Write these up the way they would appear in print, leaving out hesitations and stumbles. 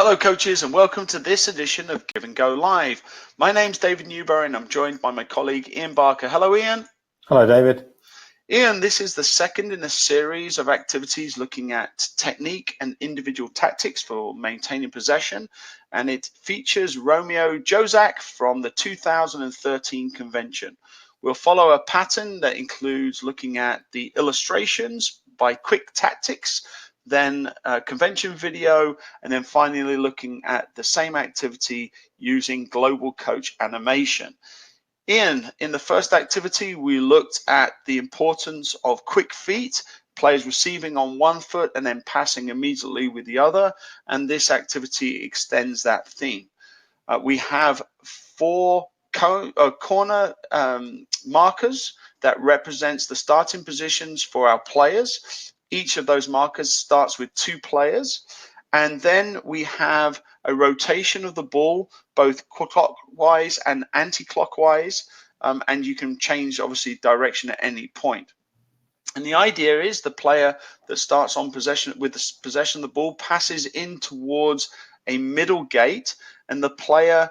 Hello coaches and welcome to this edition of Give and Go Live. My name's David Newberry and I'm joined by my colleague Ian Barker. Hello Ian. Hello David. Ian, this is the second in a series of activities looking at technique and individual tactics for maintaining possession, and it features Romeo Jozak from the 2013 convention. We'll follow a pattern that includes looking at the illustrations by quick tactics, then a convention video, and then finally looking at the same activity using global coach animation. In the first activity, we looked at the importance of quick feet, players receiving on one foot and then passing immediately with the other, and this activity extends that theme. We have four corner markers that represents the starting positions for our players. Each of those markers starts with 2 players, and then we have a rotation of the ball, both clockwise and anti-clockwise, and you can change obviously direction at any point. And the idea is the player that starts on possession with the possession of the ball passes in towards a middle gate, and the player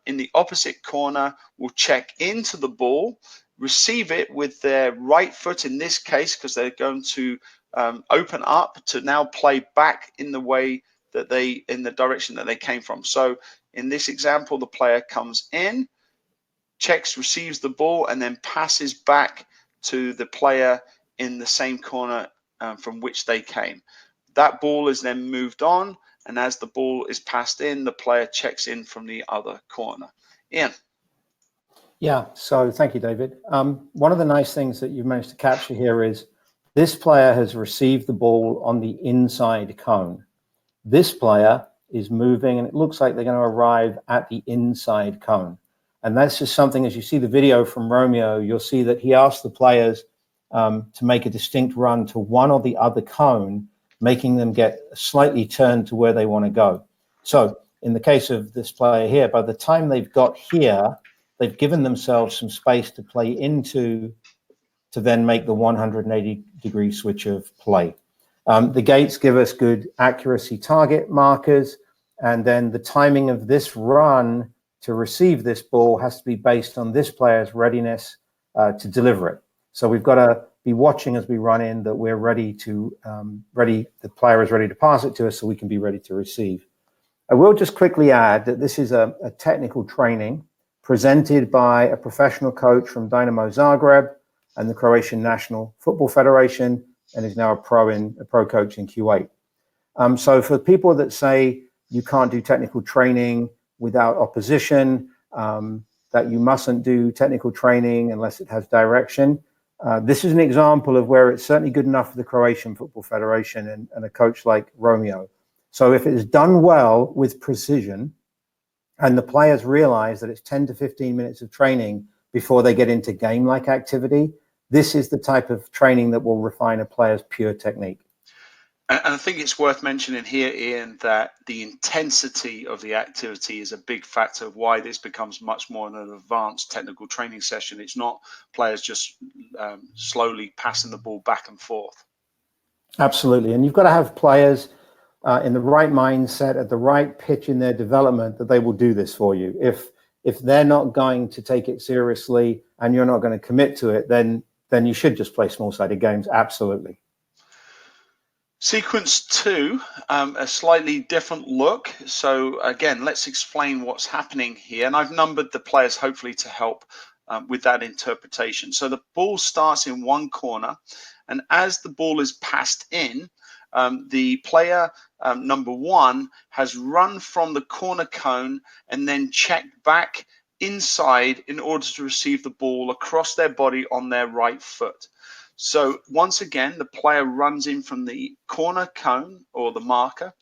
in the opposite corner will check into the ball, receive it with their right foot in this case, because they're going to open up to now play back in the way that in the direction that they came from. So in this example, the player comes in, checks, receives the ball, and then passes back to the player in the same corner from which they came. That ball is then moved on, and as the ball is passed in, the player checks in from the other corner. Ian. Yeah, so thank you, David. One of the nice things that you've managed to capture here is this player has received the ball on the inside cone. This player is moving, and it looks like they're going to arrive at the inside cone. And that's just something, as you see the video from Romeo, you'll see that he asked the players to make a distinct run to one or the other cone, making them get slightly turned to where they want to go. So in the case of this player here, by the time they've got here, they've given themselves some space to play into to then make the 180-degree switch of play. The gates give us good accuracy target markers, and then the timing of this run to receive this ball has to be based on this player's readiness to deliver it. So we've got to be watching as we run in that we're ready to, the player is ready to pass it to us so we can be ready to receive. I will just quickly add that this is a technical training presented by a professional coach from Dynamo Zagreb and the Croatian National Football Federation, and is now a pro coach in Kuwait. So for people that say you can't do technical training without opposition, that you mustn't do technical training unless it has direction, this is an example of where it's certainly good enough for the Croatian Football Federation and a coach like Romeo. So if it is done well with precision, and the players realize that it's 10 to 15 minutes of training before they get into game-like activity, this is the type of training that will refine a player's pure technique. And I think it's worth mentioning here, Ian, that the intensity of the activity is a big factor of why this becomes much more an advanced technical training session. It's not players just slowly passing the ball back and forth. Absolutely. And you've got to have players in the right mindset, at the right pitch in their development, that they will do this for you. If they're not going to take it seriously and you're not going to commit to it, then you should just play small-sided games. Absolutely. Sequence 2, a slightly different look. So again, let's explain what's happening here. And I've numbered the players hopefully to help with that interpretation. So the ball starts in one corner, and as the ball is passed in, the player number 1 has run from the corner cone and then checked back inside in order to receive the ball across their body on their right foot. So once again, the player runs in from the corner cone or the marker,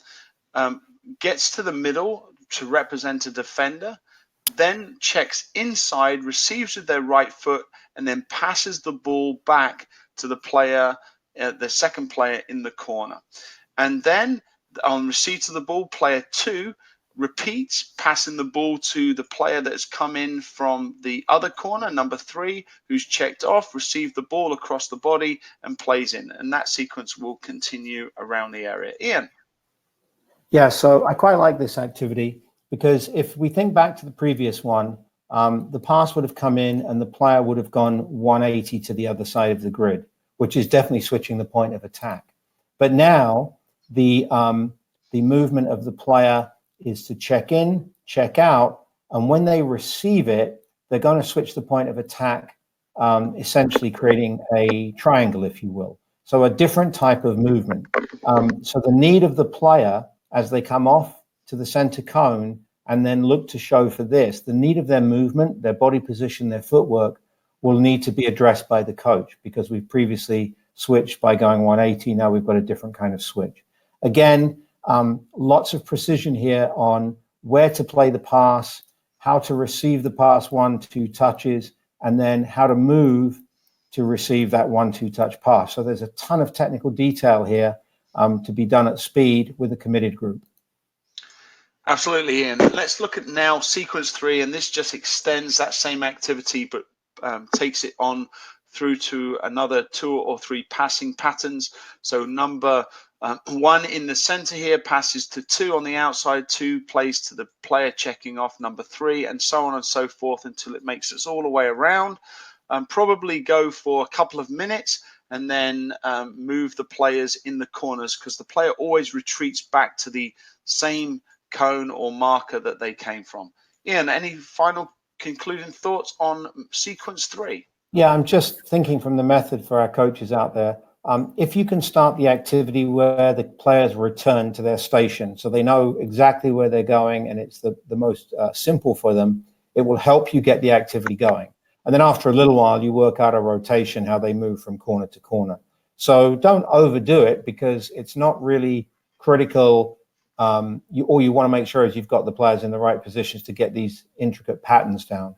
gets to the middle to represent a defender, then checks inside, receives with their right foot, and then passes the ball back to the player, the second player in the corner. And then on receipt of the ball, player 2 repeats, passing the ball to the player that has come in from the other corner, number 3, who's checked off, received the ball across the body and plays in. And that sequence will continue around the area. Ian. Yeah, so I quite like this activity because if we think back to the previous one, the pass would have come in and the player would have gone 180 to the other side of the grid, which is definitely switching the point of attack. But now the movement of the player is to check in, check out, and when they receive it, they're going to switch the point of attack, essentially creating a triangle, if you will. So a different type of movement. So the need of the player as they come off to the center cone and then look to show for this, the need of their movement, their body position, their footwork will need to be addressed by the coach because we've previously switched by going 180. Now we've got a different kind of switch. Again, lots of precision here on where to play the pass, how to receive the pass 1-2 touches, and then how to move to receive that 1-2 touch pass. So there's a ton of technical detail here to be done at speed with a committed group. Absolutely, Ian. Let's look at now sequence 3, and this just extends that same activity, but takes it on through to another 2 or 3 passing patterns. So number 1 in the center here passes to 2 on the outside, 2 plays to the player checking off number 3, and so on and so forth until it makes us all the way around. Probably go for a couple of minutes and then move the players in the corners because the player always retreats back to the same cone or marker that they came from. Ian, any final concluding thoughts on sequence 3? Yeah, I'm just thinking from the method for our coaches out there. If you can start the activity where the players return to their station so they know exactly where they're going and it's the most simple for them, it will help you get the activity going. And then after a little while, you work out a rotation, how they move from corner to corner. So don't overdo it because it's not really critical. All you want to make sure is you've got the players in the right positions to get these intricate patterns down.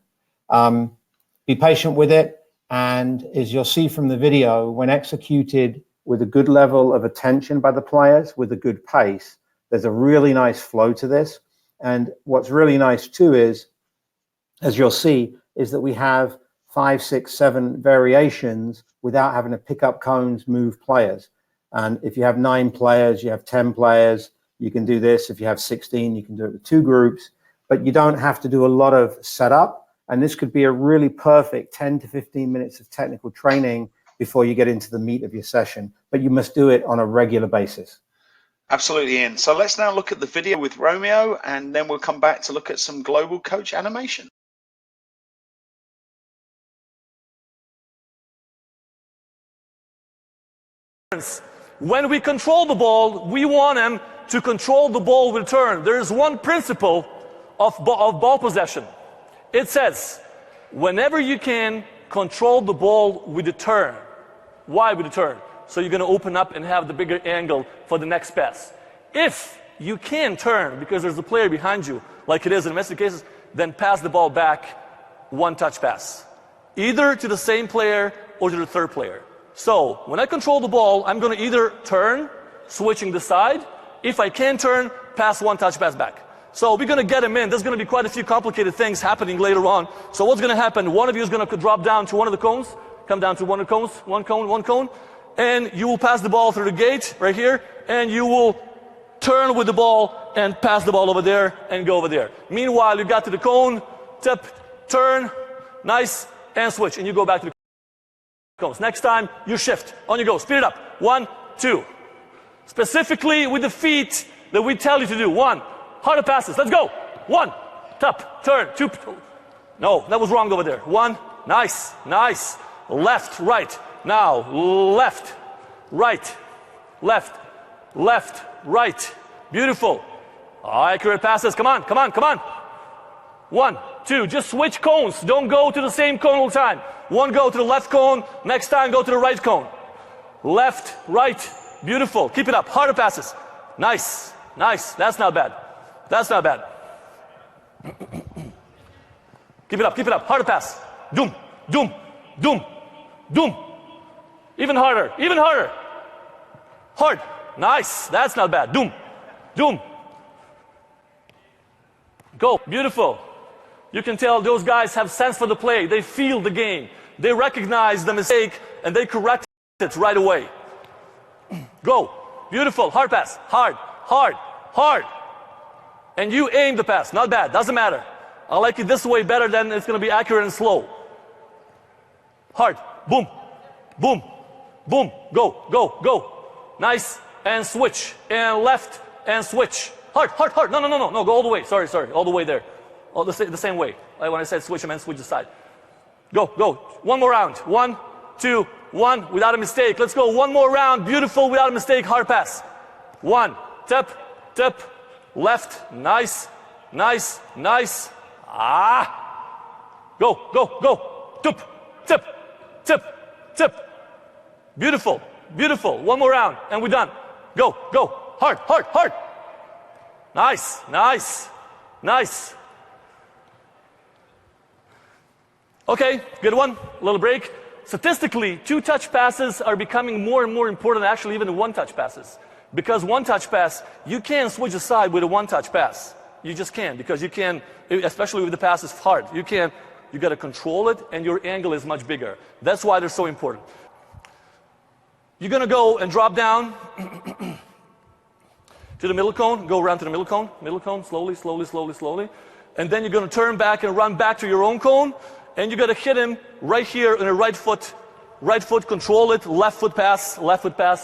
Be patient with it. And as you'll see from the video, when executed with a good level of attention by the players, with a good pace, there's a really nice flow to this. And what's really nice too is, as you'll see, is that we have 5, 6, 7 variations without having to pick up cones, move players. And if you have 9 players, you have 10 players, you can do this. If you have 16, you can do it with 2 groups, but you don't have to do a lot of setup. And this could be a really perfect 10 to 15 minutes of technical training before you get into the meat of your session, but you must do it on a regular basis. Absolutely, Ian. So let's now look at the video with Romeo, and then we'll come back to look at some global coach animation. When we control the ball, we want him to control the ball with turn. There is one principle of ball possession. It says, whenever you can, control the ball with a turn. Why with a turn? So you're going to open up and have the bigger angle for the next pass. If you can turn because there's a player behind you, like it is in many cases, then pass the ball back, 1-touch pass. Either to the same player or to the third player. So when I control the ball, I'm going to either turn, switching the side. If I can turn, pass 1-touch pass back. So we're going to get him in. There's going to be quite a few complicated things happening later on. So what's going to happen? One of you is going to drop down to one of the cones, come down to one of the cones, one cone, and you will pass the ball through the gate right here, and you will turn with the ball and pass the ball over there and go over there. Meanwhile, you got to the cone, tip, turn, nice, and switch, and you go back to the cones. Next time, you shift. On you go. Speed it up. 1, 2. Specifically with the feet that we tell you to do. 1. Harder passes. Let's go. 1. Tap. Turn. 2. No, that was wrong over there. 1. Nice. Nice. Left. Right. Now, left. Right. Left. Left. Right. Beautiful. Accurate passes. Come on. Come on. Come on. 1, 2. Just switch cones. Don't go to the same cone all the time. One go to the left cone. Next time, go to the right cone. Left. Right. Beautiful. Keep it up. Harder passes. Nice. Nice. That's not bad. That's not bad. Keep it up. Keep it up. Harder pass. Doom. Doom. Doom. Doom. Even harder. Even harder. Hard. Nice. That's not bad. Doom. Doom. Go. Beautiful. You can tell those guys have sense for the play. They feel the game. They recognize the mistake and they correct it right away. Go. Beautiful. Hard pass. Hard. Hard. Hard. and you aim the pass. Not bad, doesn't matter. I like it this way better than it's going to be accurate and slow. Hard, boom, boom, boom, go, go, go. Nice, and switch, and left, and switch. Hard, hard, hard, no, go all the way, sorry, all the way there. Oh, the same way. Like when I said switch, I meant switch the side. Go, go, one more round. 1, 2, 1, without a mistake. Let's go, one more round, beautiful, without a mistake, hard pass. 1, tip, tip, left, nice, nice, nice. Go, go, go, tip, tip, tip, tip. Beautiful, beautiful, one more round, and we're done. Go, go, hard, hard, hard. Nice, nice, nice. Okay, good one, a little break. Statistically, 2-touch passes are becoming more and more important, actually even 1-touch passes. Because 1-touch pass, you can't switch aside with a 1-touch pass. You just can't, because you can, especially with the pass is hard. You got to control it, and your angle is much bigger. That's why they're so important. You're going to go and drop down to the middle cone, go around to the middle cone, slowly, slowly, slowly, slowly. And then you're going to turn back and run back to your own cone, and you got to hit him right here in the right foot, control it, left foot pass,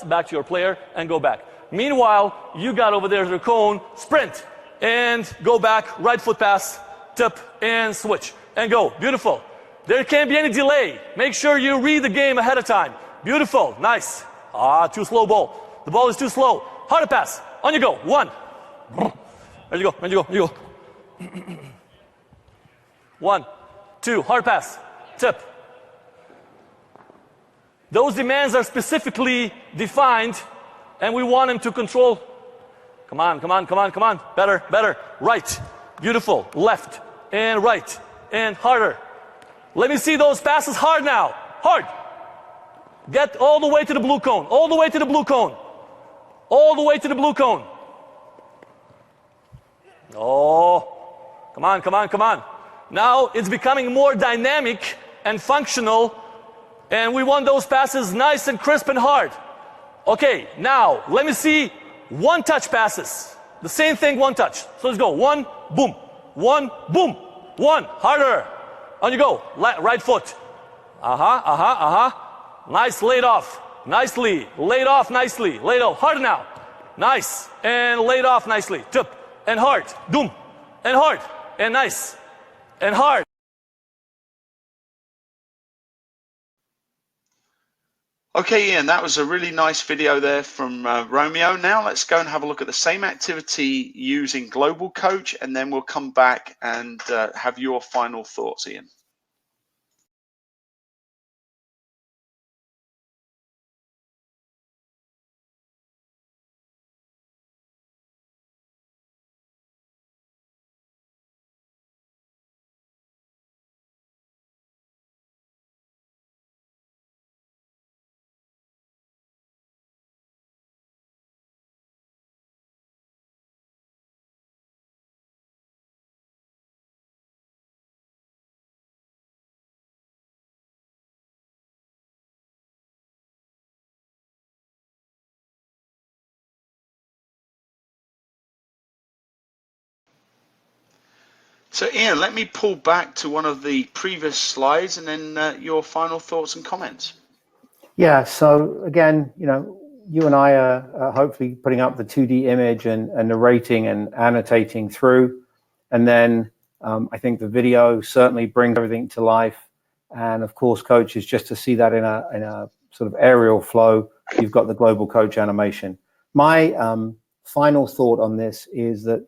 back to your player, and go back. Meanwhile, you got over there the cone, sprint, and go back, right foot pass, tip, and switch, and go. Beautiful. There can't be any delay. Make sure you read the game ahead of time. Beautiful, nice. Too slow ball. The ball is too slow. Harder pass. On you go. 1. There you go, there you go, there you go. 1, 2, hard pass, tip. Those demands are specifically defined, and we want him to control. Come on, come on, come on, come on. Better, better. Right. Beautiful. Left and right and harder. Let me see those passes hard now. Hard. Get all the way to the blue cone. All the way to the blue cone. All the way to the blue cone. Oh, come on, come on, come on. Now it's becoming more dynamic and functional, and we want those passes nice and crisp and hard. Okay, now let me see 1-touch passes. The same thing, 1-touch. So let's go. 1, boom. 1, boom. 1, harder. On you go. Right foot. Nice, laid off. Nicely. Laid off nicely. Laid off. Hard now. Nice. And laid off nicely. Tip. And hard. Doom. And hard. And nice. And hard. Okay, Ian, that was a really nice video there from Romeo. Now let's go and have a look at the same activity using Global Coach, and then we'll come back and have your final thoughts, Ian. So Ian, let me pull back to one of the previous slides and then your final thoughts and comments. Yeah, so again, you and I are hopefully putting up the 2D image and narrating and annotating through. And then I think the video certainly brings everything to life. And of course, coaches, just to see that in a sort of aerial flow, you've got the Global Coach animation. My final thought on this is that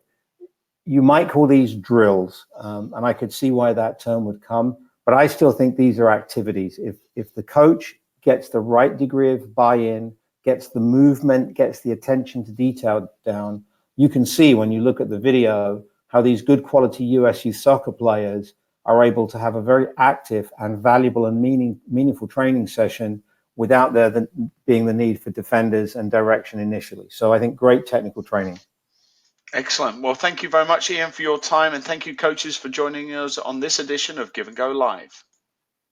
you might call these drills, and I could see why that term would come, but I still think these are activities. If the coach gets the right degree of buy-in, gets the movement, gets the attention to detail down, you can see when you look at the video how these good quality US youth soccer players are able to have a very active and valuable and meaningful training session without there being the need for defenders and direction initially. So I think great technical training. Excellent. Well, thank you very much, Ian, for your time, and thank you, coaches, for joining us on this edition of Give and Go Live.